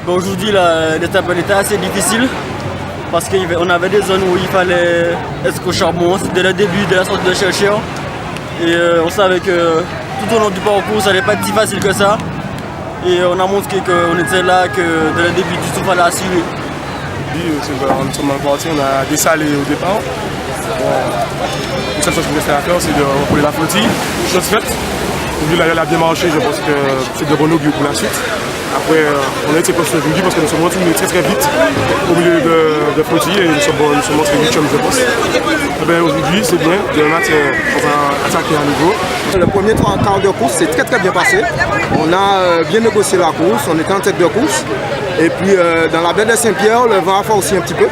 Ben, aujourd'hui, l'étape était assez difficile parce qu'on avait des zones où il fallait être au charbon. C'était le début de la sortie de chercheur. Et on savait que tout au long du parcours, ça n'allait pas être si facile que ça. Et on a montré qu'on était là, que dès le début du tout, il fallait assurer. Nous sommes partis, on a dessalé au départ. Une seule chose qui restait à faire, c'est de rouler la flottille. Chose faite. Vu qu'elle a bien marché, je pense que c'est de bon augure pour la suite. Après, on a été construit aujourd'hui parce que nous sommes retournés très très vite au milieu de flottille et nous sommes montrés 8e, je pense. Aujourd'hui, c'est bien de mettre attaquer à nouveau. Le premier quart de course s'est très très bien passé. On a bien négocié la course, on était en tête de course. Et puis dans la baie de Saint-Pierre, le vent a forcé un petit peu.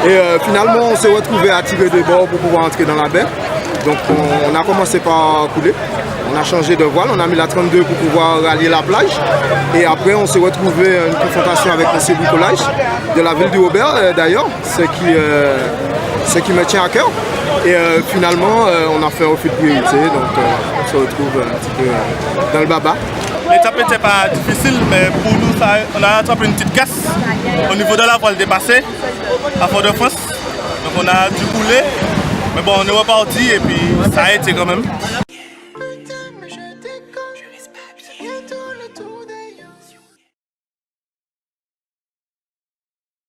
Et finalement, on s'est retrouvé à tirer des bords pour pouvoir entrer dans la baie. Donc on a commencé par couler. On a changé de voile, on a mis la 32 pour pouvoir rallier la plage. Et après, on s'est retrouvé à une confrontation avec M. Bricolage de la ville du Aubert d'ailleurs, ce qui me tient à cœur. Et finalement, on a fait un refus de priorité, donc on se retrouve un petit peu dans le baba. L'étape n'était pas difficile, mais pour nous, on a attrapé une petite casse au niveau de la voile dépassée à Fort-de-France. Donc on a dû couler, mais bon, on est reparti et puis ça a été quand même.